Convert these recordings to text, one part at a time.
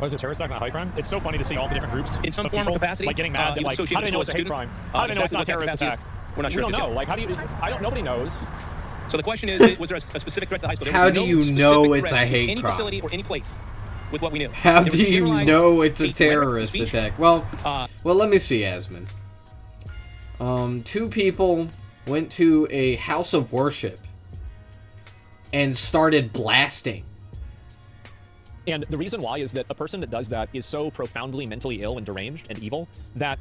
Oh, is it terrorist attack, not high crime? It's so funny to see all the different groups in some of form people of capacity, like getting mad that like, how do they know it's a hate crime? How do they know it's not a terrorist attack? We're not sure. We don't know. Like, how do you? Nobody knows. So the question is, was there a specific threat to the high school? How do you know it's a hate any crime? Facility or any place with what we knew. How do you know it's a terrorist attack? Well, let me see, Asmon. 2 people went to a house of worship and started blasting. And the reason why is that a person that does that is so profoundly mentally ill and deranged and evil that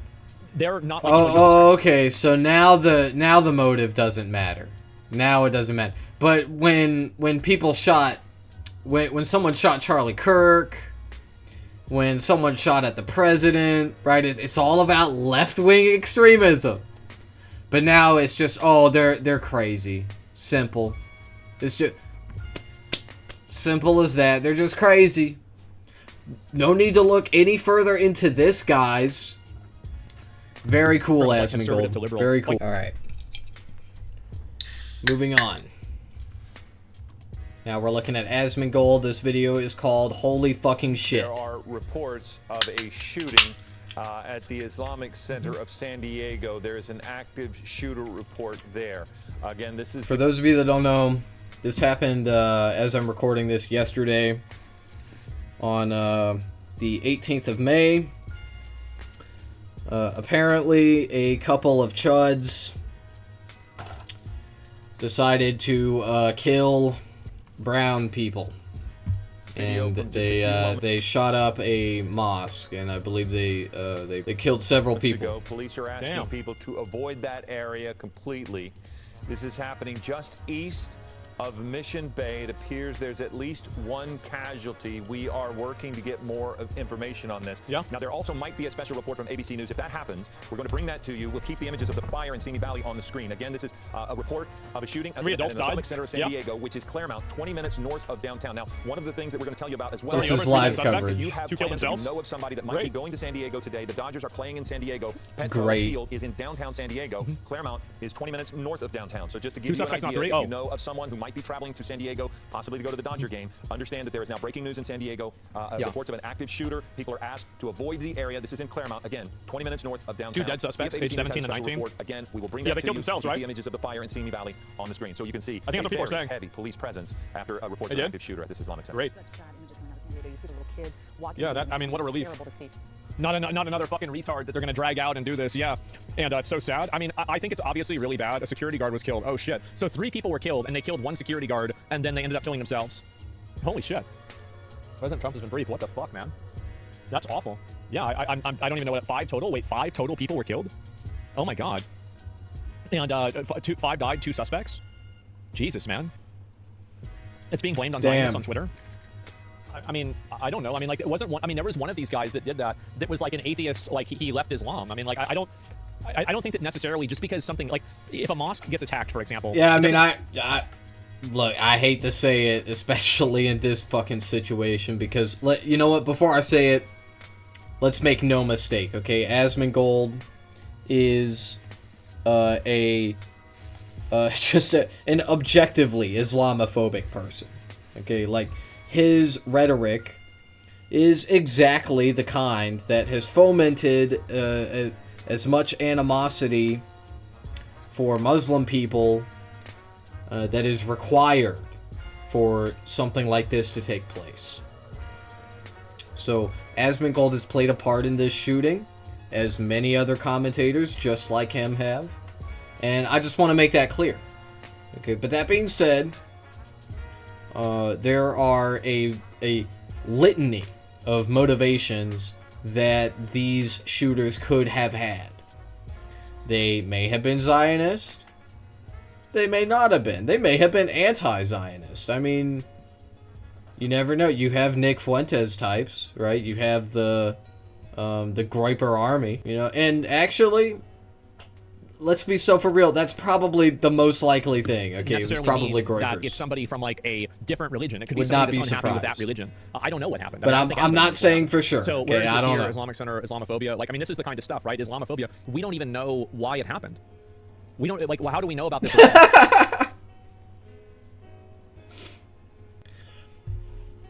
they're not like okay, so now the motive doesn't matter. Now it doesn't matter. But when people shot when someone shot Charlie Kirk, when someone shot at the president, right? It's all about left-wing extremism. But now it's just, oh, they're crazy. Simple. It's just simple as that. They're just crazy. No need to look any further into this, guys. Very cool, Asmon Gold. Very cool. All right. Moving on. Now we're looking at Asmon Gold. This video is called Holy Fucking Shit. There are reports of a shooting at the Islamic Center of San Diego. There is an active shooter report there. Again, this is... For those of you that don't know, this happened as I'm recording this yesterday on the 18th of May. Apparently, a couple of chuds decided to kill brown people, and they shot up a mosque, and I believe they killed several people. Police are asking people to avoid that area completely. This is happening just east of Mission Bay. It appears there's at least 1 casualty. We are working to get more information on this. Yeah. Now, there also might be a special report from ABC News. If that happens, we're going to bring that to you. We'll keep the images of the fire in Simi Valley on the screen. Again, this is a report of a shooting at the Islamic Center of San Diego, which is Claremont, 20 minutes north of downtown. Now, one of the things that we're going to tell you about as well. This is live coverage. You have plans, you know of somebody that might be going to San Diego today. The Dodgers are playing in San Diego. Petco Field is in downtown San Diego. Claremont is 20 minutes north of downtown. So just to give you an idea, if you know of someone who might be traveling to San Diego, possibly to go to the Dodger game, understand that there is now breaking news in San Diego. Reports of an active shooter. People are asked to avoid the area. This is in Claremont. Again, 20 minutes north of downtown. 2 dead suspects, age 17 and 19. Again, we will bring that they to killed you. themselves, right? The images of the fire in Simi Valley on the screen, so you can see. I think that's what people are saying. Heavy police presence after a report of an active shooter at this Islamic Center. Great. Yeah, I mean, what a relief. Not another fucking retard that they're gonna drag out and do this. Yeah, and it's so sad. I mean, I think it's obviously really bad. A security guard was killed. Oh shit. So 3 people were killed, and they killed 1 security guard, and then they ended up killing themselves. Holy shit. President Trump has been briefed. What the fuck, man? That's awful. Yeah, I don't even know what. 5 total. Wait, 5 total people were killed. Oh my god. And 5 died. 2 suspects. Jesus, man. It's being blamed on Zionists on Twitter. I mean, I don't know. I mean, like, it wasn't one. I mean, there was one of these guys that did that was like an atheist. Like, he left Islam. I mean, like, I don't think that necessarily just because something like if a mosque gets attacked, for example. Yeah, I mean, look, I hate to say it, especially in this fucking situation, because you know what? Before I say it, let's make no mistake, okay? Asmon Gold is just an objectively Islamophobic person, okay? Like, his rhetoric is exactly the kind that has fomented as much animosity for Muslim people that is required for something like this to take place. So, Asmon Gold has played a part in this shooting, as many other commentators just like him have, and I just want to make that clear. Okay, but that being said, there are a litany of motivations that these shooters could have had. They may have been Zionist. They may not have been. They may have been anti-Zionist. I mean, you never know. You have Nick Fuentes types, right? You have the Groiper Army, you know. And actually, let's be so for real. That's probably the most likely thing. Okay, it was probably Groipers. It's somebody from like a different religion. It could be somebody that's unhappy with that religion. I don't know what happened. But I'm not saying for sure. So okay, I don't know. Islamic Center, Islamophobia. Like, I mean, this is the kind of stuff, right? Islamophobia. We don't even know why it happened. We don't, like, well, how do we know about this?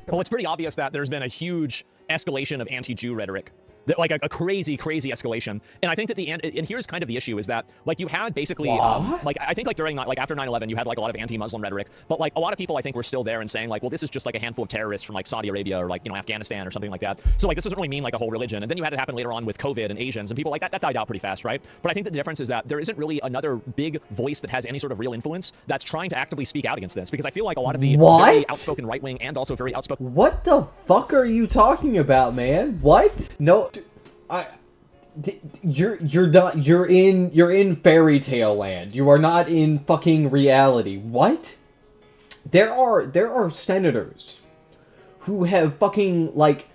Well, it's pretty obvious that there's been a huge escalation of anti-Jew rhetoric. Like a crazy, crazy escalation. And I think that and here's kind of the issue is that, like, you had basically, like, I think, like, during, like, after 9/11, you had, like, a lot of anti-Muslim rhetoric, but, like, a lot of people, I think, were still there and saying, like, well, this is just, like, a handful of terrorists from, like, Saudi Arabia or, like, you know, Afghanistan or something like that. So, like, this doesn't really mean, like, a whole religion. And then you had it happen later on with COVID and Asians, and people like that died out pretty fast, right? But I think that the difference is that there isn't really another big voice that has any sort of real influence that's trying to actively speak out against this, because I feel like a lot of the very outspoken right-wing and also very outspoken... What the fuck are you talking about, man? What? No... You're done. You're in fairy tale land. You are not in fucking reality. What? There are senators who have fucking, like,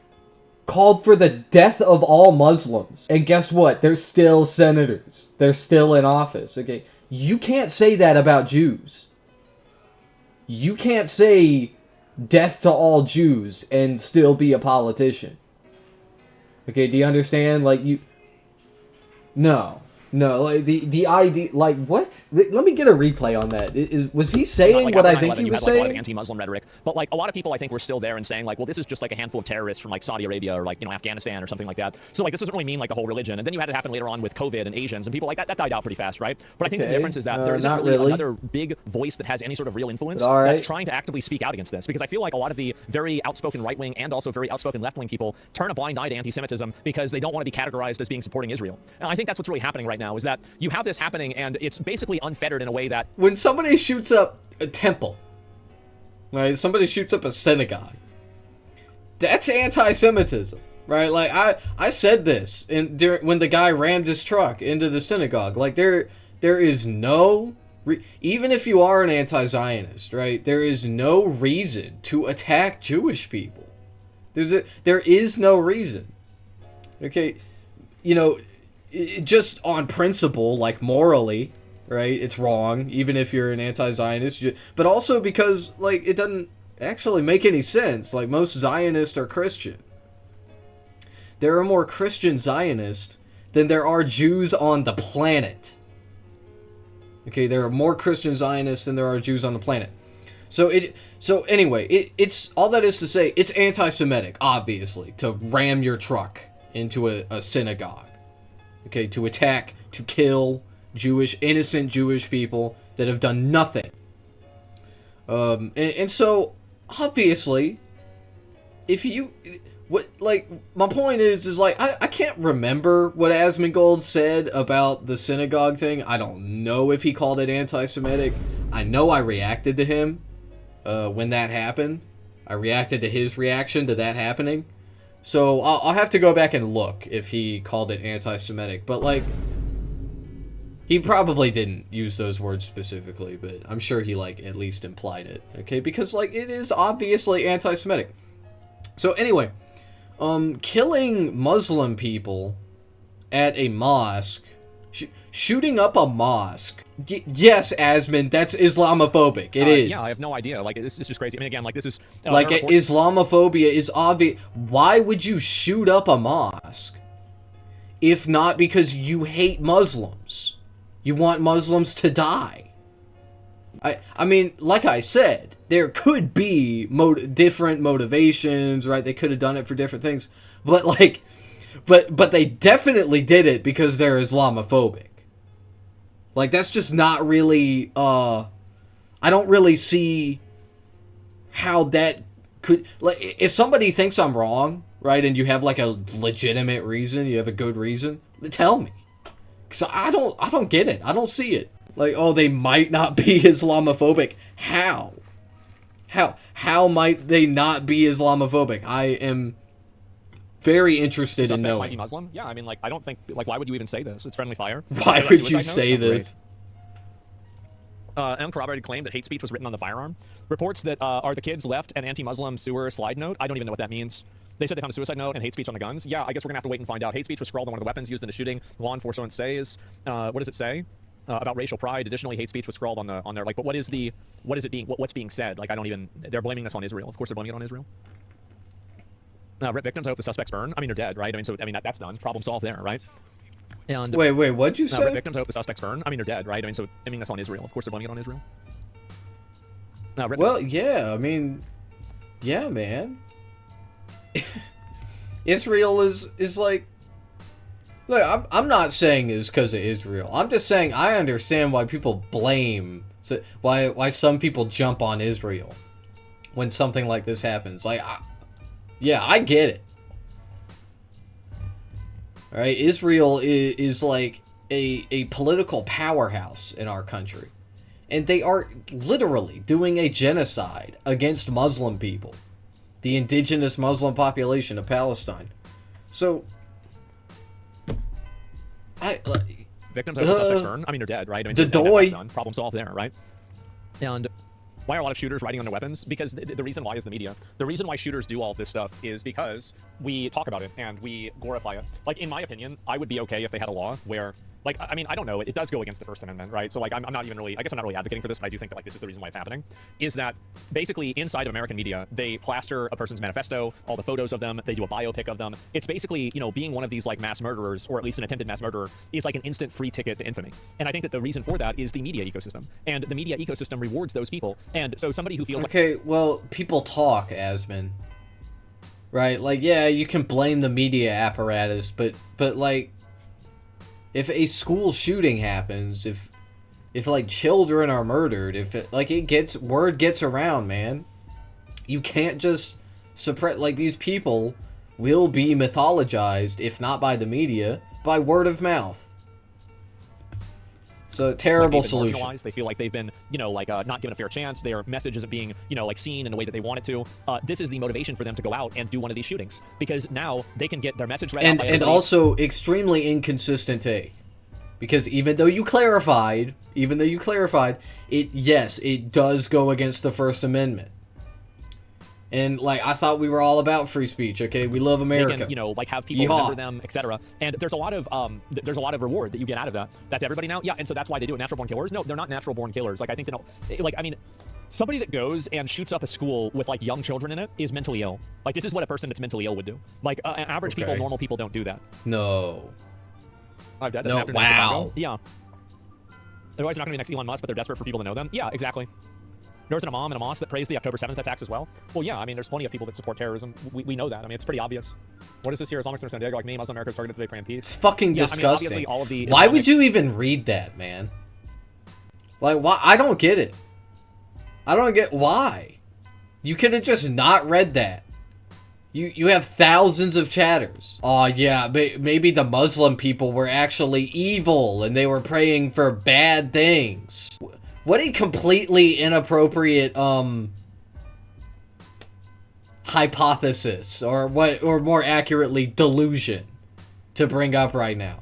called for the death of all Muslims. And guess what? They're still senators. They're still in office. Okay? You can't say that about Jews. You can't say death to all Jews and still be a politician. Okay, do you understand? Like, No, like the idea, like what? Let me get a replay on that. Was he saying like, what I think he was saying? Like, a lot of anti-Muslim rhetoric, but like a lot of people, I think, were still there and saying, like, well, this is just like a handful of terrorists from, like, Saudi Arabia or, like, you know, Afghanistan or something like that. So, like, this doesn't really mean, like, the whole religion. And then you had it happen later on with COVID and Asians, and people like that died out pretty fast, right? But I think the difference is that there isn't really another big voice that has any sort of real influence that's trying to actively speak out against this, because I feel like a lot of the very outspoken right-wing and also very outspoken left-wing people turn a blind eye to anti-Semitism because they don't want to be categorized as being supporting Israel. And I think that's what's really happening right now, is that you have this happening and it's basically unfettered in a way that... When somebody shoots up a temple, right? Somebody shoots up a synagogue, that's anti-Semitism, right? Like, I said this when the guy rammed his truck into the synagogue. Like, there is no... even if you are an anti-Zionist, right? There is no reason to attack Jewish people. There is no reason. Okay? You know... just on principle, like morally, right? It's wrong, even if you're an anti-Zionist. But also because, like, it doesn't actually make any sense. Like, most Zionists are Christian. There are more Christian Zionists than there are Jews on the planet. Okay, there are more Christian Zionists than there are Jews on the planet. So anyway, it's all that is to say, it's anti-Semitic, obviously, to ram your truck into a synagogue. Okay, to attack, to kill innocent Jewish people that have done nothing. And so, obviously, my point is like, I can't remember what Asmongold said about the synagogue thing. I don't know if he called it anti-Semitic. I know I reacted to him, when that happened. I reacted to his reaction to that happening. So, I'll have to go back and look if he called it anti-Semitic. But, like, he probably didn't use those words specifically, but I'm sure he, like, at least implied it. Okay? Because, like, it is obviously anti-Semitic. So, anyway, killing Muslim people at a mosque, shooting up a mosque. Yes, Asmon, that's Islamophobic. It is. Yeah, I have no idea. Like, this is just crazy. I mean, again, like, this is... like, Islamophobia is obvious. Why would you shoot up a mosque if not because you hate Muslims? You want Muslims to die. I mean, like I said, there could be different motivations, right? They could have done it for different things. But, like... But they definitely did it because they're Islamophobic. Like, that's just not really, I don't really see how that could, like, if somebody thinks I'm wrong, right, and you have, like, a legitimate reason, you have a good reason, tell me. Because I don't get it. I don't see it. Like, oh, they might not be Islamophobic. How? How might they not be Islamophobic? I am very interested in knowing. Might be Muslim? Yeah, I mean, like, I don't think, like, why would you even say this? It's friendly fire. Why would you say this? Uncorroborated claim that hate speech was written on the firearm. Reports that are the kids left an anti-Muslim sewer slide note. I don't even know what that means. They said they found a suicide note and hate speech on the guns. Yeah, I guess we're gonna have to wait and find out. Hate speech was scrawled on one of the weapons used in the shooting. Law enforcement says, what does it say? About racial pride. Additionally, hate speech was scrawled on there. Like, but what's being said? Like, I don't even. They're blaming this on Israel. Of course, they're blaming it on Israel. Rip victims. I hope the suspects burn. I mean, they're dead, right? I mean, that's done. Problem solved there, right? And wait, what'd you say? Rip victims. I hope the suspects burn. I mean, they're dead, right? I mean, that's on Israel. Of course, they're blaming it on Israel. Well, yeah. I mean, yeah, man. Israel is like... Look, I'm not saying it's because of Israel. I'm just saying I understand why people blame... Why some people jump on Israel when something like this happens. Like, yeah, I get it. Alright, Israel is like a political powerhouse in our country. And they are literally doing a genocide against Muslim people. The indigenous Muslim population of Palestine. So... Victims of the suspects burn. I mean, they're dead, right? I mean, done. Problem solved there, right? And why are a lot of shooters riding on their weapons? Because the reason why is the media. The reason why shooters do all of this stuff is because we talk about it and we glorify it. Like, in my opinion, I would be okay if they had a law where, like, I mean, I don't know, it does go against the First Amendment, right? So, like, I'm not even really, I guess I'm not really advocating for this, but I do think that, like, this is the reason why it's happening, is that basically inside of American media, they plaster a person's manifesto, all the photos of them, they do a biopic of them. It's basically, you know, being one of these, like, mass murderers, or at least an attempted mass murderer, is like an instant free ticket to infamy. And I think that the reason for that is the media ecosystem. And the media ecosystem rewards those people. And so somebody who feels okay, well, people talk, Asmon. Right? Like, yeah, you can blame the media apparatus, but like, if a school shooting happens, if like children are murdered, if it, like, word gets around, man. You can't just suppress, like, these people will be mythologized, if not by the media, by word of mouth. So, terrible solution. They feel like they've been, you know, like, not given a fair chance. Their message isn't being, you know, like, seen in the way that they want it to. This is the motivation for them to go out and do one of these shootings. Because now they can get their message read out by everybody. And also, extremely inconsistent take. Because even though you clarified, it does go against the First Amendment. And, like, I thought we were all about free speech, okay? We love America. They can, you know, like, have people remember them, etc. And there's a lot of reward that you get out of that. That's everybody now. Yeah, and so that's why they do it. Natural-born killers? No, they're not natural-born killers. Like, I think they don't... Like, I mean, somebody that goes and shoots up a school with, like, young children in it is mentally ill. Like, this is what a person that's mentally ill would do. Like, average people, normal people don't do that. No. No, wow. Yeah. Otherwise, they're not going to be next Elon Musk, but they're desperate for people to know them. Yeah, exactly. There was an imam and a mosque that praised the October 7th attacks as well. Well, yeah, I mean, there's plenty of people that support terrorism. We know that. I mean, it's pretty obvious. What is this here? Islamic Center San Diego, like me, Muslim America is targeted today, pray in peace. It's fucking disgusting. I mean, all of the Why would you even read that, man? Like, why? I don't get it. I don't get why. You could have just not read that. You have thousands of chatters. Oh, yeah, maybe the Muslim people were actually evil and they were praying for bad things. What a completely inappropriate, hypothesis, or more accurately, delusion, to bring up right now.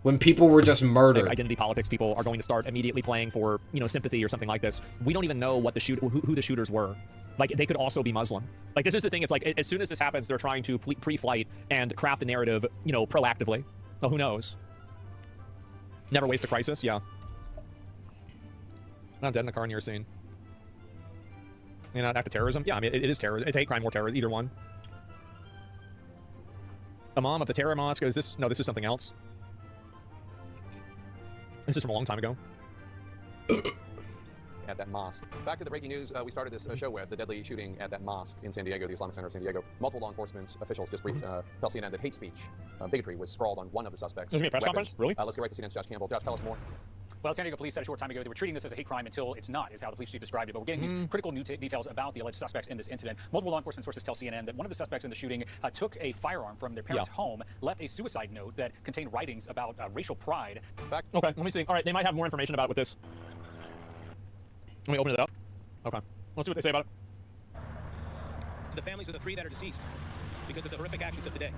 When people were just murdered. Like identity politics people are going to start immediately playing for, you know, sympathy or something like this. We don't even know what who the shooters were. Like, they could also be Muslim. Like, this is the thing. It's like, as soon as this happens, they're trying to pre-flight and craft a narrative, you know, proactively. Well, who knows? Never waste a crisis, yeah. Not dead in the car near scene. You know, act of terrorism? Yeah, I mean, it is terrorism. It's hate crime or terrorism, either one. Imam of the terror mosque, is this? No, this is something else. This is from a long time ago. At that mosque. Back to the breaking news we started this show with, the deadly shooting at that mosque in San Diego, the Islamic Center of San Diego. Multiple law enforcement officials just briefed tell CNN that hate speech, bigotry was scrawled on one of the suspects. There's going to be a press conference? Really? Let's get right to CNN's Josh Campbell. Josh, tell us more. Well, San Diego police said a short time ago they were treating this as a hate crime until it's not, is how the police chief described it. But we're getting these critical new details about the alleged suspects in this incident. Multiple law enforcement sources tell CNN that one of the suspects in the shooting took a firearm from their parents' home, left a suicide note that contained writings about racial pride. Okay, let me see. All right, they might have more information about it with this. Let me open it up. Okay, let's see what they say about it. To the families of the 3 that are deceased because of the horrific actions of today.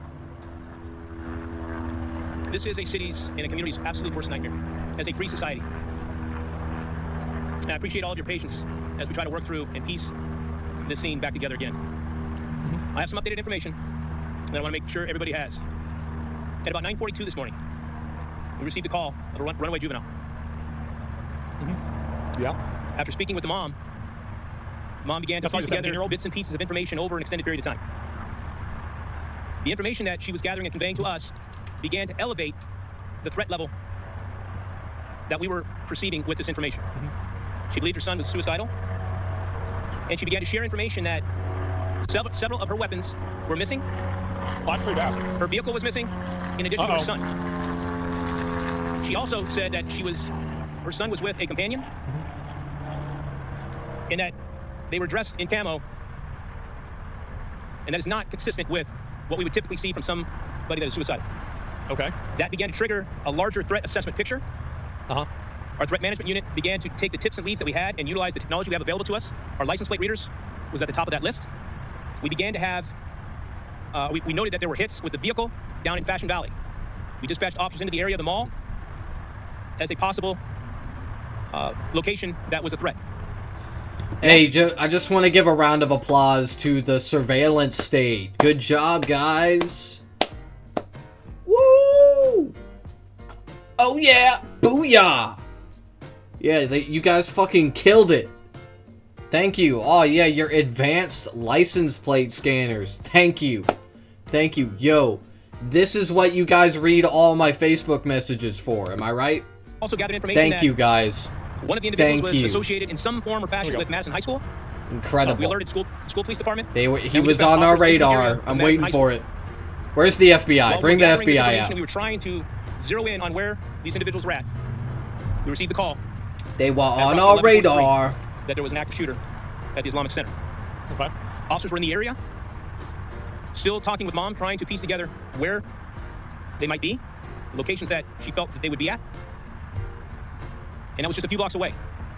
This is a city's and a community's absolute worst nightmare as a free society. And I appreciate all of your patience as we try to work through and piece this scene back together again. I have some updated information that I want to make sure everybody has. At about 9:42 this morning, we received a call of a runaway juvenile. Yeah. After speaking with the mom began to piece together bits and pieces of information over an extended period of time. The information that she was gathering and conveying to us began to elevate the threat level that we were perceiving with this information. She believed her son was suicidal, and she began to share information that several of her weapons were missing, Oh, that's pretty bad. Her vehicle was missing, in addition to her son. She also said that her son was with a companion, and that they were dressed in camo, and that is not consistent with what we would typically see from somebody that is suicidal. Okay. That began to trigger a larger threat assessment picture. Our threat management unit began to take the tips and leads that we had and utilize the technology we have available to us. Our license plate readers was at the top of that list. We began to have, we noted that there were hits with the vehicle down in Fashion Valley. We dispatched officers into the area of the mall as a possible location that was a threat. Hey, I just want to give a round of applause to the surveillance state. Good job, guys. Woo! Oh yeah! Booyah! Yeah, you guys fucking killed it. Thank you. Oh yeah, your advanced license plate scanners. Thank you. Thank you. Yo, this is what you guys read all my Facebook messages for. Am I right? Also gathered information Thank you, guys. One of the individuals was associated in some form or fashion with Madison High School. Incredible. We alerted school police department. He was on our radar. I'm waiting for it. Where's the FBI? Bring the FBI out. We were trying to zero in on where these individuals were at. We received the call. They were on our radar. That there was an active shooter at the Islamic Center. Okay. Officers were in the area, still talking with mom, trying to piece together where they might be, the locations that she felt that they would be at. And that was just a few blocks away.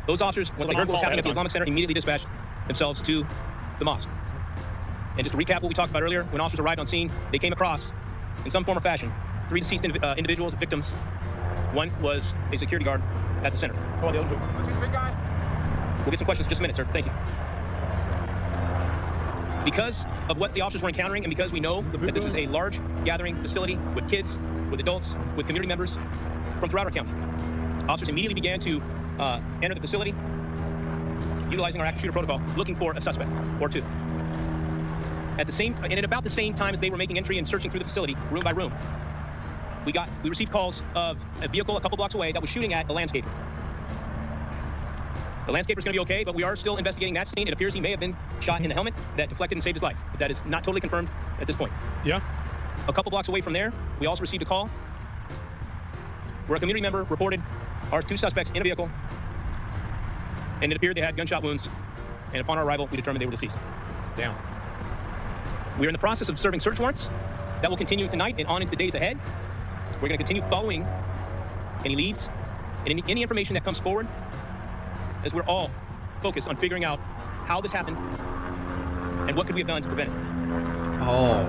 Those officers, once they heard what was happening at the Islamic Center, immediately dispatched themselves to the mosque. And just to recap what we talked about earlier, when officers arrived on scene, they came across, in some form or fashion, 3 deceased individuals, victims. One was a security guard at the center. We'll get some questions in just a minute, sir. Thank you. Because of what the officers were encountering, and because we know that this is a large gathering facility with kids, with adults, with community members from throughout our county, officers immediately began to enter the facility, utilizing our active shooter protocol, looking for a suspect or two. At about the same time as they were making entry and searching through the facility, room by room, we received calls of a vehicle a couple blocks away that was shooting at a landscaper. The landscaper's gonna be okay, but we are still investigating that scene. It appears he may have been shot in the helmet that deflected and saved his life, but that is not totally confirmed at this point. Yeah. A couple blocks away from there, we also received a call where a community member reported our 2 suspects in a vehicle, and it appeared they had gunshot wounds, and upon our arrival, we determined they were deceased. Damn. We're in the process of serving search warrants. That will continue tonight and on into the days ahead. We're gonna continue following any leads and any information that comes forward, as we're all focused on figuring out how this happened and what could we have done to prevent it. Oh.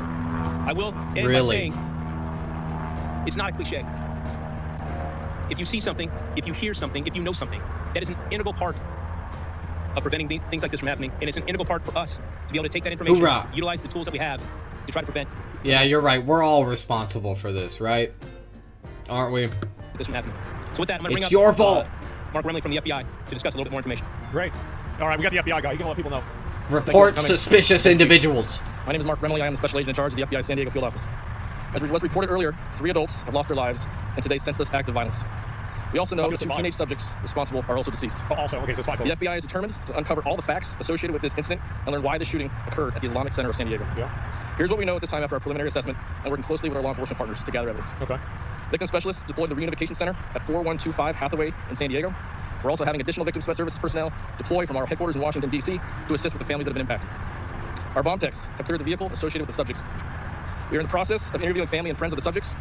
I will end by saying, it's not a cliche. If you see something, if you hear something, if you know something, that is an integral part of preventing things like this from happening, and it's an integral part for us to be able to take that information, utilize the tools that we have to try to prevent. Yeah, you're right. We're all responsible for this, right? Aren't we? This from happening. So with that, I'm going to bring up your fault. Mark Remley from the FBI to discuss a little bit more information. Great. All right, we got the FBI guy. You can let people know. Report suspicious individuals. My name is Mark Remley. I am the special agent in charge of the FBI San Diego field office. As was reported earlier, 3 adults have lost their lives in today's senseless act of violence. We also know that 2 teenage subjects responsible are also deceased. Okay, so it's 5 total. The FBI is determined to uncover all the facts associated with this incident and learn why the shooting occurred at the Islamic Center of San Diego. Yeah. Here's what we know at this time after our preliminary assessment and working closely with our law enforcement partners to gather evidence. Okay. Victim specialists deployed to the reunification center at 4125 Hathaway in San Diego. We're also having additional victim services personnel deploy from our headquarters in Washington, D.C. to assist with the families that have been impacted. Our bomb techs have cleared the vehicle associated with the subjects. We are in the process of interviewing family and friends of the subjects.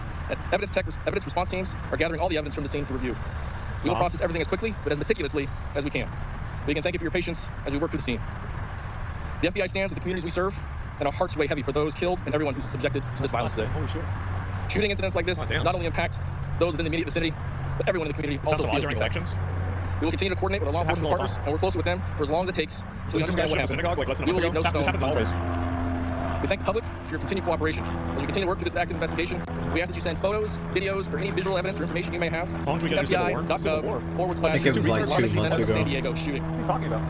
Evidence response teams are gathering all the evidence from the scene for review. We will process everything as quickly but as meticulously as we can. We can thank you for your patience as we work through the scene. The FBI stands with the communities we serve, and our hearts weigh heavy for those killed and everyone who's subjected to this violence today. Holy shit. Shooting incidents like this not only impact those within the immediate vicinity, but everyone in the community also feels the effects. We will continue to coordinate with our law enforcement partners, and work closely with them for as long as it takes until we understand what happened. Synagogue, like less than a We will month leave ago. no This happens always. We thank the public for your continued cooperation. As we continue to work through this active investigation, we ask that you send photos, videos, or any visual evidence or information you may have How long do we get to into Civil War? FBI.gov/. I think it was like 2 months ago. San Diego shooting. What are you talking about?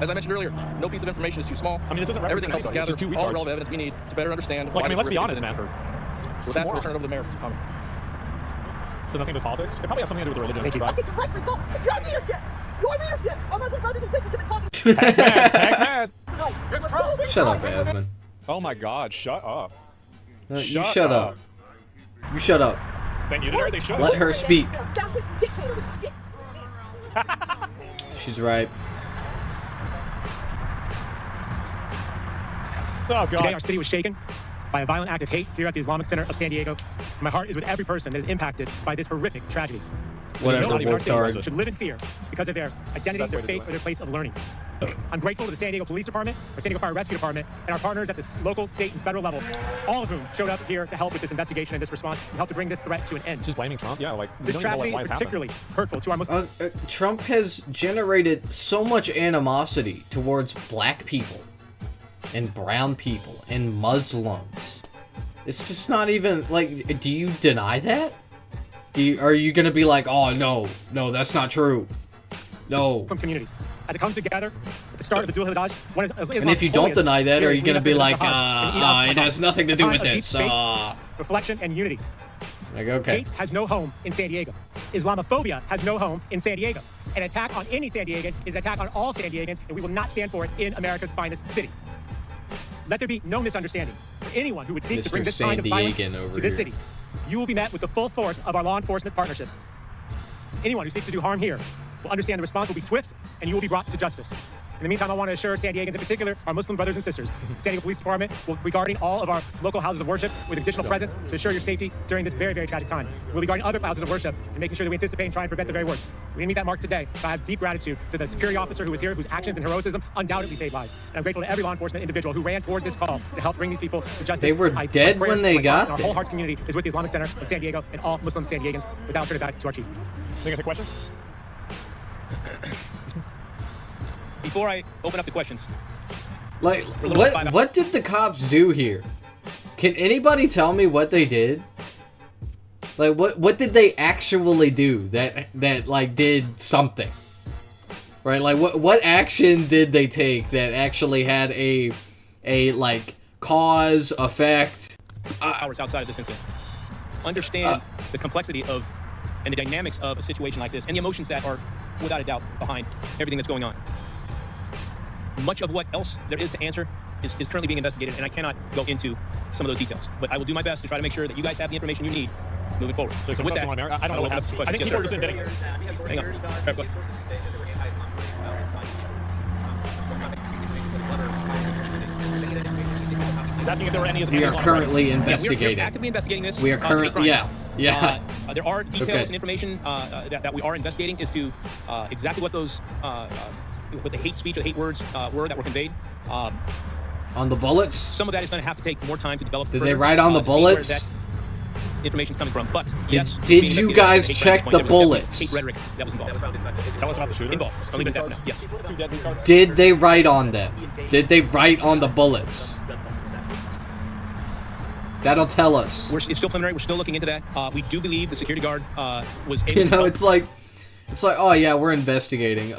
As I mentioned earlier, no piece of information is too small. I mean, this isn't Everything helps us gather just 2 all the retards. relevant evidence we need to better understand. Like, I mean, let's be honest, man. man. With that, we'll turn it over to the mayor for comment. So nothing to politics? It probably has something to do with religion. Thank you. Right? Okay, correct result. Your leadership. Your leadership. Our Muslim brothers and sisters have been talking. Thanks, man. Thanks, man. Shut up, Asmon. Oh my God, shut up. No, you shut up. You shut up. They muted her. They should. Let her speak. She's right. Oh, God. Today, our city was shaken by a violent act of hate here at the Islamic Center of San Diego. My heart is with every person that is impacted by this horrific tragedy. Whatever, Nobody in our city Wolftard. should live in fear because of their identity, their faith, or their place of learning. I'm grateful to the San Diego Police Department, our San Diego Fire Rescue Department, and our partners at the local, state, and federal level, all of whom showed up here to help with this investigation and this response and help to bring this threat to an end. Just blaming Trump? Yeah, like, This tragedy is particularly hurtful to our Muslim... Trump has generated so much animosity towards black people and brown people and Muslims. It's just not even, like, do you deny that? Are you gonna be like, oh, no, that's not true. No. From community. As it comes together at the start of the Dual Hajj, and if you don't deny that, are you gonna be like, it has nothing to do with this? Reflection and unity. Like, okay. Hate has no home in San Diego. Islamophobia has no home in San Diego. An attack on any San Diegan is an attack on all San Diegans, and we will not stand for it in America's finest city. Let there be no misunderstanding. For anyone who would seek to bring this kind of violence to this city, you will be met with the full force of our law enforcement partnerships. Anyone who seeks to do harm here will understand the response will be swift, and you will be brought to justice. In the meantime, I want to assure San Diegans in particular, our Muslim brothers and sisters, the San Diego Police Department will be guarding all of our local houses of worship with additional presence to assure your safety during this very, very tragic time. We'll be guarding other houses of worship and making sure that we anticipate and try and prevent the very worst. We didn't meet that mark today, but I have deep gratitude to the security officer who was here, whose actions and heroism undoubtedly saved lives. And I'm grateful to every law enforcement individual who ran toward this call to help bring these people to justice. They were dead when they got there. Our whole hearts community is with the Islamic Center of San Diego and all Muslim San Diegans. With that, I'll turn it back to our chief. Any other questions? Before I open up the questions, like, what did the cops do here? Can anybody tell me what they did? Like, what did they actually do that like did something? Right? Like, what action did they take that actually had a like cause effect? Hours outside of this incident, understand the complexity of and the dynamics of a situation like this, and the emotions that are without a doubt behind everything that's going on. Much of what else there is to answer is currently being investigated, and I cannot go into some of those details. But I will do my best to try to make sure that you guys have the information you need moving forward. So with that, I don't know what happened. I think people are just getting. Hang on. Right, go ahead. He's asking if there were any. We are currently investigating. We are actively investigating this. We are currently, yeah. There are details and information that we are investigating as to exactly what those what the hate speech or hate words were that were conveyed. On the bullets? Some of that is going to have to take more time to develop. Did they write on the bullets? That information's coming from, but did you guys check the bullets? Hate rhetoric that was involved. Tell us about the shooter. Involved. I'll leave it at that for now. Yes. Did they write on them? Did they write on the bullets? That'll tell us. It's still preliminary. We're still looking into that. We do believe the security guard was able You know, it's like, oh yeah, we're investigating.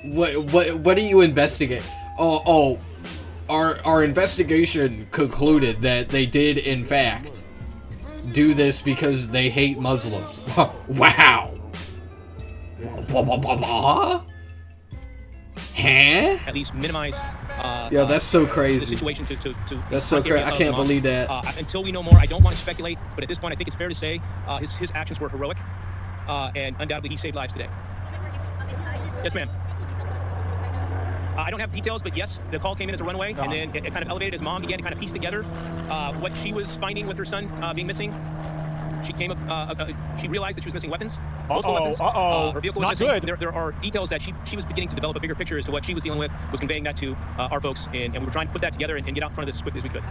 What do you investigate? Our investigation concluded that they did in fact do this because they hate Muslims. Wow. Huh? At least minimize. Yeah, that's so crazy. The situation that's so crazy. I can't believe that. Until we know more, I don't want to speculate. But at this point, I think it's fair to say his actions were heroic, and undoubtedly he saved lives today. Yes, ma'am. I don't have details, but yes, the call came in as a runaway, and then it kind of elevated as mom began to kind of piece together what she was finding with her son being missing. She came up. She realized that she was missing weapons. Multiple weapons. Her vehicle was missing. There are details that she was beginning to develop a bigger picture as to what she was dealing with. Was conveying that to our folks, and we were trying to put that together and get out in front of this as quickly as we could.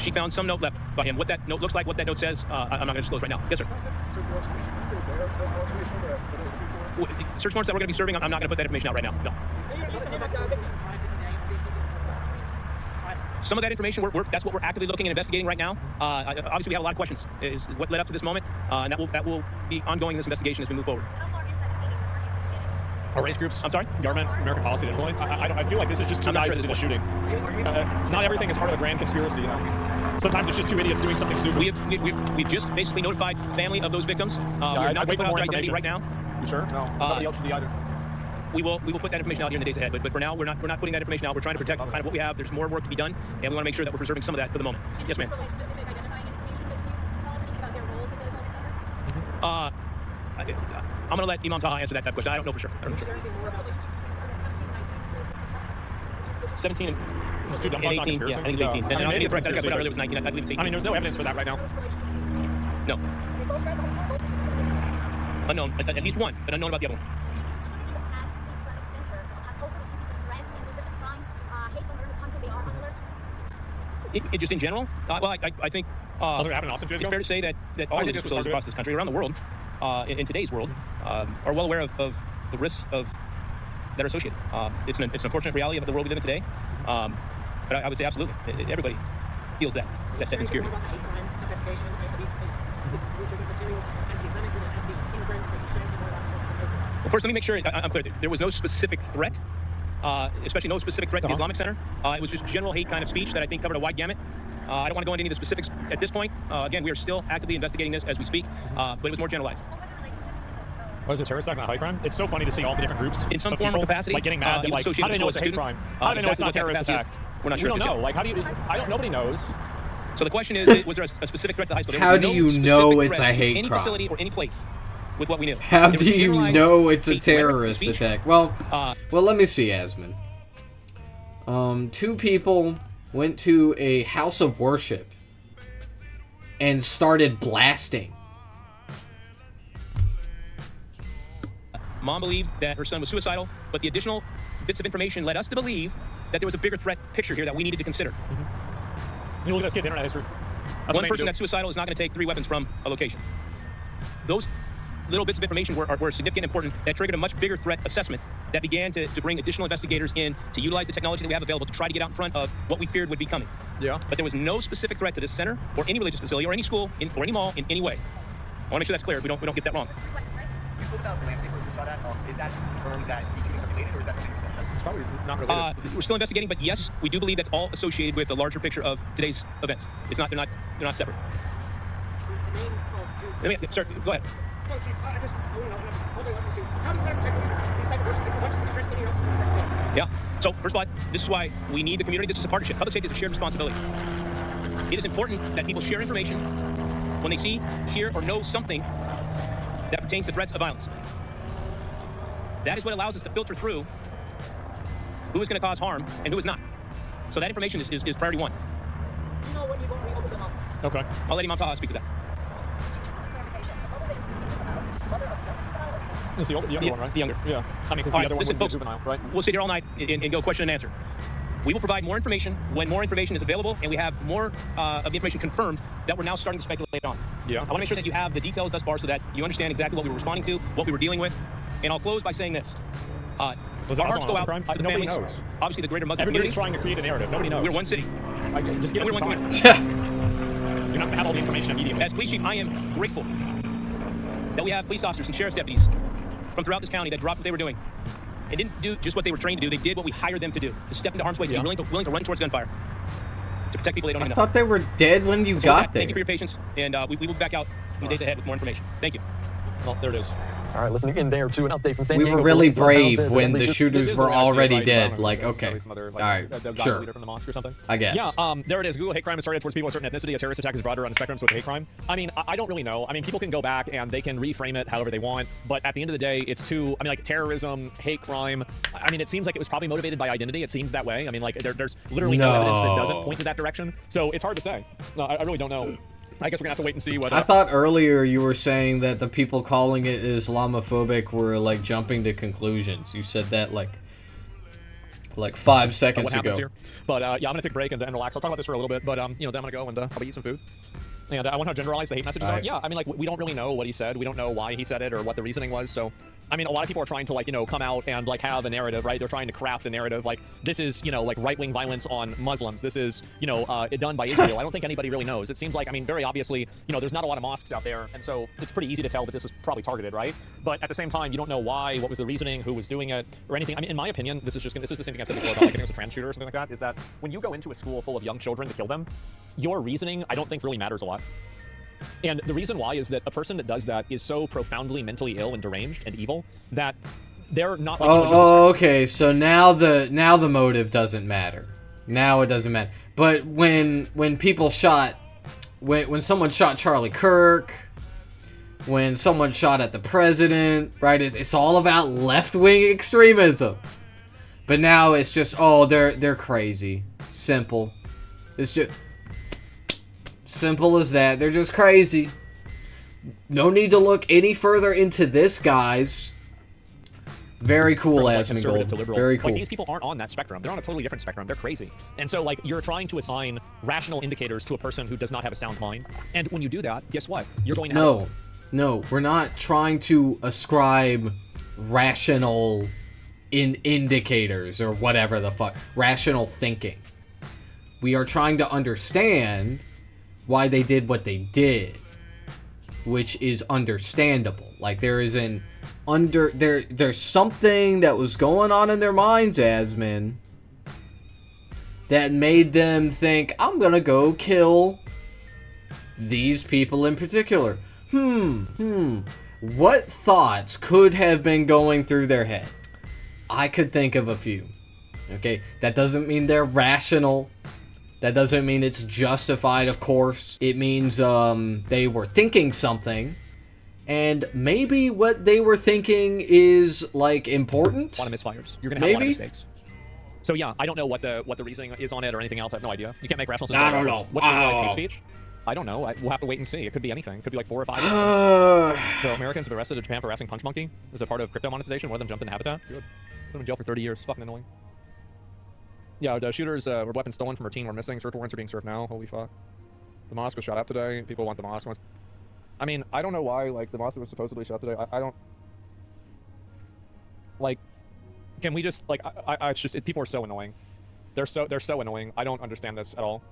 She found some note left by him. What that note looks like, what that note says, I'm not going to disclose right now. Yes, sir. Search warrants that we're going to be serving, I'm not going to put that information out right now. No. Some of that information, that's what we're actively looking and investigating right now. Obviously, we have a lot of questions. Is what led up to this moment, and that will be ongoing in this investigation as we move forward. Are race groups? I'm sorry? Government, American policy, influence? I feel like this is just two guys that did a shooting. Not everything is part of a grand conspiracy, you know? Sometimes it's just two idiots doing something stupid. We've just basically notified family of those victims. We're not going to put out their identity right now. You sure? No. Nobody else should be either. we will put that information out here in the days ahead. But for now, we're not putting that information out. We're trying to protect kind of what we have. There's more work to be done, and we want to make sure that we're preserving some of that for the moment. Yes, ma'am. I'm gonna let Imam Taha answer that question. I don't know for sure. 17 and, It's too dumb. and 18. Yeah, I think it's 18. And I think it's right. That got earlier was 19. I believe it's 18. I mean, there's no evidence for that right now. No. Unknown. At least one, but unknown about the other one. It just in general? Well, I think Does it happen in Austin, it's fair to say that all religious facilities across this country, around the world, in today's world, are well aware of the risks that are associated. It's an unfortunate reality of the world we live in today. But I would say absolutely, everybody feels that insecurity. Well, first, let me make sure I'm clear. There was no specific threat, especially no specific threat to the Islamic Center. It was just general hate kind of speech that I think covered a wide gamut. I don't want to go into any of the specifics at this point. Again, we are still actively investigating this as we speak, but it was more generalized. Was it terrorist attack, not a high crime? It's so funny to see all the different groups in some form or capacity, like getting mad that like, how do they know it's a hate crime? How do they know it's not a terrorist attack? We're not sure. We don't know. Like, how do you? Nobody knows. So the question is, was there a specific threat to the high school? How do you know it's a hate any crime? Facility or any place with what we knew. How do you know it's a terrorist attack? Well, let me see, Asmon. 2 people went to a house of worship and started blasting. Mom believed that her son was suicidal, but the additional bits of information led us to believe that there was a bigger threat picture here that we needed to consider. You look at this kid's internet history. One person that's suicidal is not going to take 3 weapons from a location. Those little bits of information were significant and important that triggered a much bigger threat assessment that began to bring additional investigators in to utilize the technology that we have available to try to get out in front of what we feared would be coming. Yeah. But there was no specific threat to this center or any religious facility or any school or any mall in any way. I want to make sure that's clear. We don't get that wrong. You spoke about the landscape where you saw that. Is that confirmed that these shootings are related, or is that something you're saying? It's probably not related. We're still investigating, but yes, we do believe that's all associated with the larger picture of today's events. It's not. They're not separate. Sir, go ahead. Yeah. So first of all, this is why we need the community. This is a partnership. Public safety is a shared responsibility. It is important that people share information when they see, hear, or know something that pertains to threats of violence. That is what allows us to filter through who is going to cause harm and who is not. So that information is priority 1. Okay. I'll let Imam Taha speak to that. It's the other one, right? The younger. Yeah. I mean, because the other one would be juvenile, right? We'll sit here all night and go question and answer. We will provide more information when more information is available and we have more of the information confirmed that we're now starting to speculate on. Yeah. I want to make sure that you have the details thus far so that you understand exactly what we were responding to, what we were dealing with. And I'll close by saying this. Was our that hearts go out crime? to the Nobody families. knows. Obviously, the greater Muslim Everybody's community. trying to create a narrative. Nobody knows. We're one city. Just give it some time. You're not going to have all the information immediately. As police chief, I am grateful that we have police officers and sheriff's deputies from throughout this county that dropped what they were doing and didn't do just what they were trained to do. They did what we hired them to do, to step into harm's way, to be willing to run towards gunfire, to protect people they don't even know. I thought they were dead when you got there. Thank you for your patience, and we will be back out in the days ahead with more information. Thank you. Well, there it is. All right, listening in there to an update from San Diego. We were really Police about brave this, when and the they shooters were already dead. Like, There's okay, probably some other, all right, sure. Leader from the mosque or something. I guess. Yeah, there it is. Google hate crime is targeted towards people of a certain ethnicity. A terrorist attack is broader on the spectrum, so it's hate crime. I mean, I don't really know. I mean, people can go back and they can reframe it however they want, but at the end of the day, it's like terrorism, hate crime. I mean, it seems like it was probably motivated by identity. It seems that way. I mean, like there's literally no evidence that doesn't point to that direction. So it's hard to say. No, I really don't know. I guess we're gonna have to wait and see what. I thought earlier you were saying that the people calling it Islamophobic were like jumping to conclusions. You said that like 5 seconds ago. Here. But yeah, I'm gonna take a break and relax. I'll talk about this for a little bit. But then I'm gonna go and probably eat some food. And I want to generalize the hate messages. Yeah, I mean, like, we don't really know what he said. We don't know why he said it or what the reasoning was. So, I mean, a lot of people are trying to, like, come out and, like, have a narrative, right? They're trying to craft a narrative. Like, this is, like, right-wing violence on Muslims. This is, done by Israel. I don't think anybody really knows. It seems like, I mean, very obviously, there's not a lot of mosques out there. And so it's pretty easy to tell that this is probably targeted, right? But at the same time, you don't know why, what was the reasoning, who was doing it, or anything. I mean, in my opinion, this is the same thing I've said before about, like, I think it was a trans shooter or something like that, is that when you go into a school full of young children to kill them, your reasoning, I don't think really matters a lot. And the reason why is that a person that does that is so profoundly mentally ill and deranged and evil that they're not like okay, so now the motive doesn't matter. Now it doesn't matter. But when people shot when someone shot Charlie Kirk, when someone shot at the president, right? It's all about left-wing extremism. But now it's just, oh, they're crazy. Simple. It's just simple as that. They're just crazy. No need to look any further into this, guys. Very cool, Asmon Gold. Very cool. Like, these people aren't on that spectrum. They're on a totally different spectrum. They're crazy. And so, like, you're trying to assign rational indicators to a person who does not have a sound mind. And when you do that, guess what? You're going to have... No, we're not trying to ascribe rational indicators or whatever the fuck. Rational thinking. We are trying to understand why they did what they did, which is understandable. Like, there is an there's something that was going on in their minds, Asmon, that made them think, I'm gonna go kill these people in particular. What thoughts could have been going through their head? I could think of a few. Okay, that doesn't mean they're rational. That doesn't mean it's justified, of course. It means they were thinking something, and maybe what they were thinking is, like, important. A lot of misfires. You're gonna have a lot of mistakes. So yeah, I don't know what the reasoning is on it or anything else. I have no idea. You can't make rational sense. I don't know. What's hate speech? I don't know. We'll have to wait and see. It could be anything. It could be like 4 or 5 years. So Americans have been arrested in Japan for harassing Punch Monkey as a part of crypto monetization. One of them jumped into Habitat. Good. Put him in jail for 30 years. Fucking annoying. Yeah, the shooters were weapons stolen from our team were missing. Search warrants are being served now. Holy fuck. The mosque was shot up today. People want the mosque. I mean, I don't know why, like, the mosque was supposedly shot today. I don't... Like, can we just, like, it's just, people are so annoying. They're so annoying. I don't understand this at all.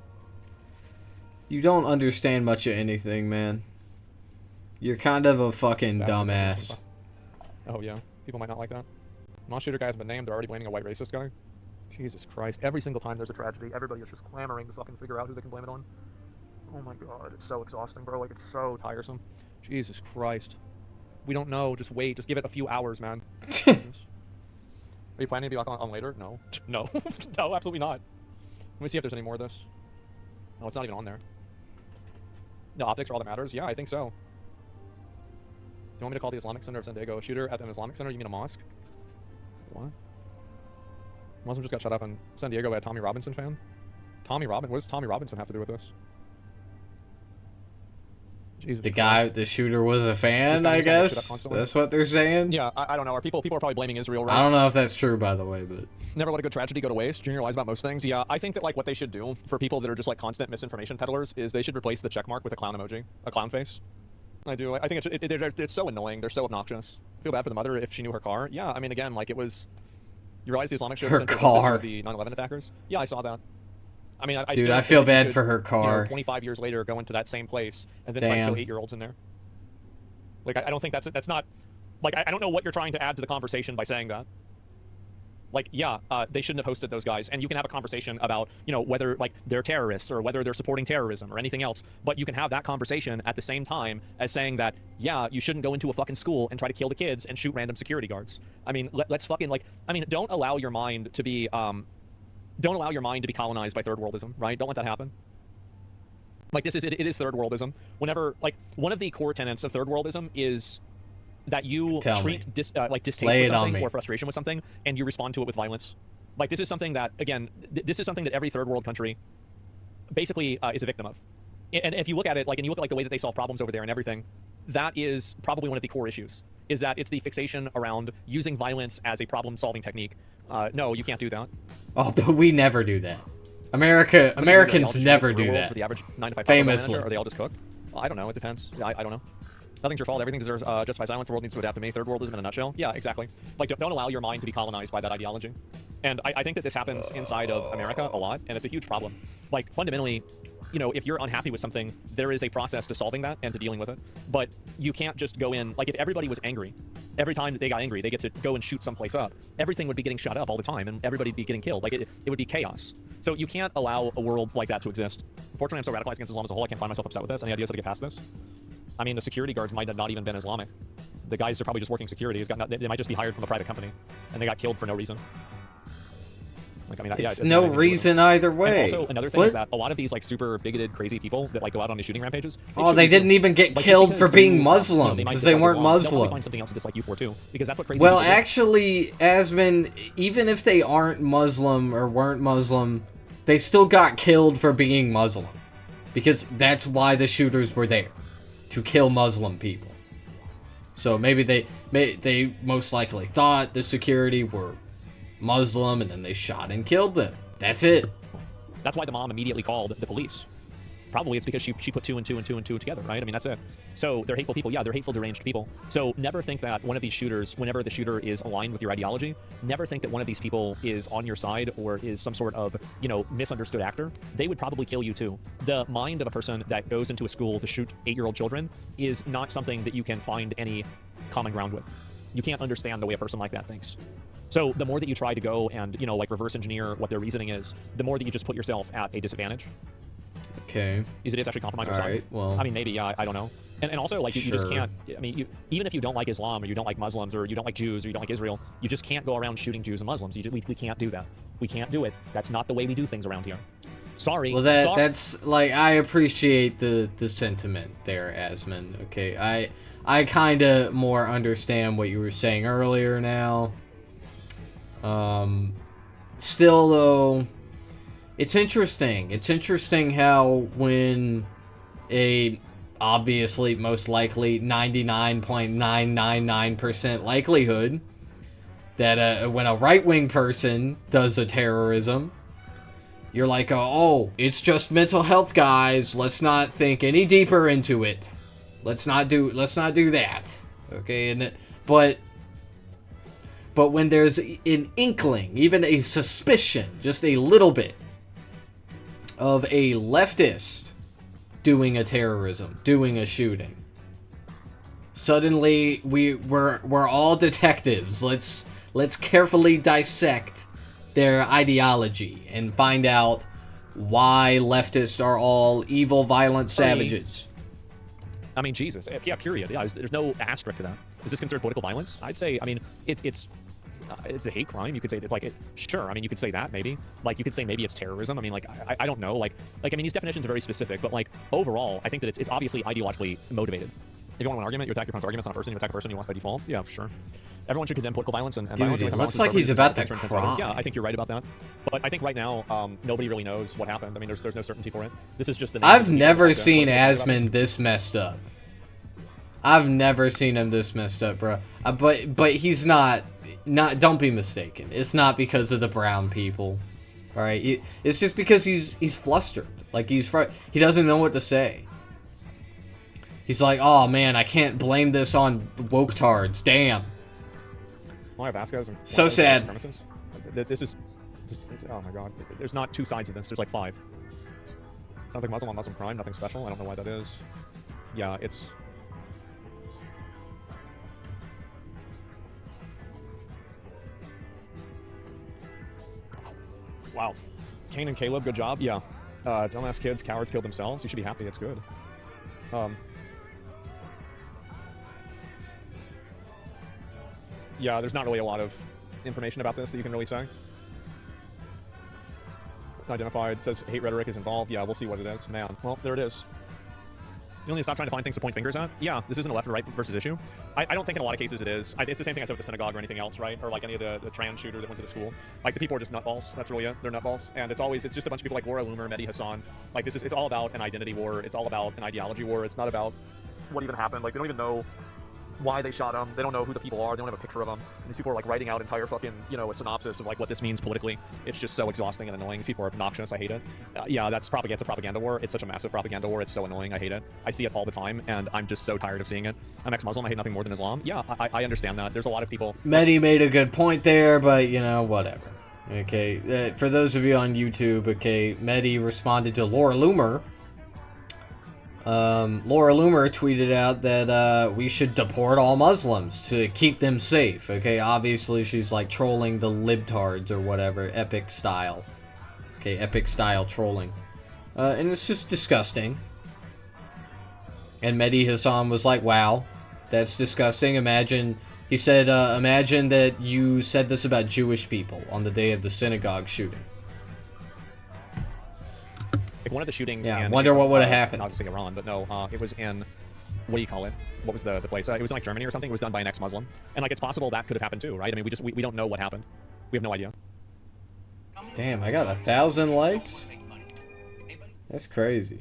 You don't understand much of anything, man. You're kind of a fucking dumbass. Oh, yeah. People might not like that. Mosque shooter guy has been named. They're already blaming a white racist guy. Jesus Christ. Every single time there's a tragedy, everybody is just clamoring to fucking figure out who they can blame it on. Oh my god, it's so exhausting, bro. Like, it's so tiresome. Jesus Christ. We don't know. Just wait. Just give it a few hours, man. Are you planning to be back on later? No. No. No, absolutely not. Let me see if there's any more of this. No, it's not even on there. The optics are all that matters? Yeah, I think so. Do you want me to call the Islamic Center of San Diego a shooter at an Islamic Center? You mean a mosque? What? Muslim just got shut up in San Diego by a Tommy Robinson fan? Tommy Robinson? What does Tommy Robinson have to do with this? Jesus the shooter was a fan, I guess? That's what they're saying? Yeah, I don't know. People are probably blaming Israel, right? I don't know if that's true, by the way, but... Never let a good tragedy go to waste. Junior lies about most things. Yeah, I think that, like, what they should do for people that are just, like, constant misinformation peddlers is they should replace the check mark with a clown emoji. A clown face. I do. I think it's so annoying. They're so obnoxious. I feel bad for the mother if she knew her car. Yeah, I mean, again, like, it was... You realize the Islamic shooter sent the 9/11 attackers? Yeah, I saw that. I mean, dude, I feel bad for her car. You know, 25 years later, go into that same place and then try to kill 8-year-olds in there. Like, I don't think that's not... Like, I don't know what you're trying to add to the conversation by saying that. Like, yeah, they shouldn't have hosted those guys. And you can have a conversation about, you know, whether, like, they're terrorists or whether they're supporting terrorism or anything else. But you can have that conversation at the same time as saying that, yeah, you shouldn't go into a fucking school and try to kill the kids and shoot random security guards. I mean, let's fucking, like... I mean, don't allow your mind to be... Don't allow your mind to be colonized by third worldism, right? Don't let that happen. Like, it is third worldism. Whenever, like, one of the core tenets of third worldism is that you treat distaste with something or frustration with something, and you respond to it with violence. Like, this is something that, again, this is something that every third world country basically is a victim of. And if you look at it, like, and you look at, like, the way that they solve problems over there and everything, that is probably one of the core issues, is that it's the fixation around using violence as a problem-solving technique. No, you can't do that. Oh, but we never do that. Americans never do that. For the average 9 to 5 famously. Or they all just cook? Well, I don't know. It depends. I don't know. Nothing's your fault. Everything deserves justified silence. The world needs to adapt to me. Third worldism in a nutshell. Yeah, exactly. Like, don't allow your mind to be colonized by that ideology. And I think that this happens inside of America a lot, and it's a huge problem. Like, fundamentally, you know, if you're unhappy with something, there is a process to solving that and to dealing with it. But you can't just go in, like, if everybody was angry, every time that they got angry, they get to go and shoot someplace up, everything would be getting shut up all the time, and everybody would be getting killed. Like, it would be chaos. So you can't allow a world like that to exist. Unfortunately, I'm so radicalized against Islam as a whole, I can't find myself upset with this. Any ideas how to get past this? I mean, the security guards might have not even been Islamic. The guys are probably just working security. They might just be hired from a private company, and they got killed for no reason. Like, I mean, it's no reason either way. And also, another thing is that a lot of these like super bigoted, crazy people that like go out on these shooting rampages. They didn't even get killed for being Muslim because they weren't Muslim. They'll find something else to dislike you for too, because that's what crazy. Well, actually, Asmon, even if they aren't Muslim or weren't Muslim, they still got killed for being Muslim, because that's why the shooters were there, to kill Muslim people. So maybe they most likely thought the security were Muslim, and then they shot and killed them. That's it. That's why the mom immediately called the police. Probably it's because she put two and two and two and two together, right? I mean, that's it. So they're hateful people. Yeah, they're hateful, deranged people. So never think that one of these shooters, whenever the shooter is aligned with your ideology, never think that one of these people is on your side or is some sort of, you know, misunderstood actor. They would probably kill you too. The mind of a person that goes into a school to shoot 8-year-old children is not something that you can find any common ground with. You can't understand the way a person like that thinks. So the more that you try to go and, you know, like reverse engineer what their reasoning is, the more that you just put yourself at a disadvantage. Okay. Is it is actually compromise your side. Well, I mean, maybe, yeah, I don't know. And also, like, you just can't, I mean, even if you don't like Islam or you don't like Muslims or you don't like Jews or you don't like Israel, you just can't go around shooting Jews and Muslims. We can't do that. We can't do it. That's not the way we do things around here. Sorry. Well, that's, like, I appreciate the sentiment there, Asmon. Okay, I kind of more understand what you were saying earlier now. Still, though, it's interesting. It's interesting how when a, obviously, most likely 99.999% likelihood that when a right-wing person does a terrorism, you're like, oh, it's just mental health, guys. Let's not think any deeper into it. Let's not do that. Okay, but when there's an inkling, even a suspicion, just a little bit, of a leftist doing a terrorism, doing a shooting, suddenly we're all detectives. Let's carefully dissect their ideology and find out why leftists are all evil, violent savages. I mean, Jesus. Yeah, period. Yeah, there's no asterisk to that. Is this considered political violence? I'd say, I mean, it's a hate crime. You could say it's like, sure. I mean, you could say that maybe. Like, you could say maybe it's terrorism. I mean, like, I don't know. Like, I mean, these definitions are very specific, but like overall, I think that it's obviously ideologically motivated. If you want an argument, you attack your opponent's arguments on a person. You attack a person you want by default. Yeah, for sure. Everyone should condemn political violence and violence. Dude, it looks like he's about to cry. Yeah, I think you're right about that. But I think right now, nobody really knows what happened. I mean, there's no certainty for it. This is just the. I've never seen Asmon this messed up. I've never seen him this messed up, bro. But he's not. Don't be mistaken. It's not because of the brown people. All right. It's just because he's flustered. Like he doesn't know what to say. He's like, oh man, I can't blame this on woke-tards. Damn. Well, Vasquez and so sad. This is just, oh my god. There's not two sides of this. There's like 5. Sounds like Muslim on Muslim crime. Nothing special. I don't know why that is. Yeah, it's. Wow. Kane and Caleb, good job. Yeah. Dumbass kids, cowards killed themselves. You should be happy. It's good. Yeah, there's not really a lot of information about this that you can really say. Identified, says hate rhetoric is involved. Yeah, we'll see what it is. Man, well, there it is. You only need to stop trying to find things to point fingers at. Yeah, this isn't a left and right versus issue. I don't think in a lot of cases it is. It's the same thing I said with the synagogue or anything else, right? Or like any of the trans shooter that went to the school. Like the people are just nutballs. That's really it. They're nutballs. And it's just a bunch of people like Laura Loomer, Mehdi Hassan. Like it's all about an identity war. It's all about an ideology war. It's not about what even happened. Like they don't even know why they shot them. They don't know who the people are. They don't have a picture of them. And these people are like writing out entire fucking, you know, a synopsis of like what this means politically. It's just so exhausting and annoying. These people are obnoxious. I hate it. Yeah, that's propaganda. It's a propaganda war. It's such a massive propaganda war. It's so annoying. I hate it. I see it all the time, and I'm just so tired of seeing it. I'm ex-Muslim. I hate nothing more than Islam. Yeah, I understand that. There's a lot of people. Mehdi made a good point there, but you know, whatever. Okay, for those of you on YouTube, okay, Mehdi responded to Laura Loomer. Laura Loomer tweeted out that we should deport all Muslims to keep them safe. Okay, obviously she's like trolling the libtards or whatever, epic style. Okay, epic style trolling. And it's just disgusting. And Mehdi Hassan was like, wow, That's disgusting. Imagine, he said, imagine that you said this about Jewish people on the day of the synagogue shooting. Like one of the shootings. Yeah, in, wonder what would have happened. I was gonna say Iran, but no, it was in, what do you call it? What was the place? It was in like Germany or something. It was done by an ex-Muslim, and like it's possible that could have happened too, right? I mean, we don't know what happened. We have no idea. Damn, I got 1,000 likes. That's crazy.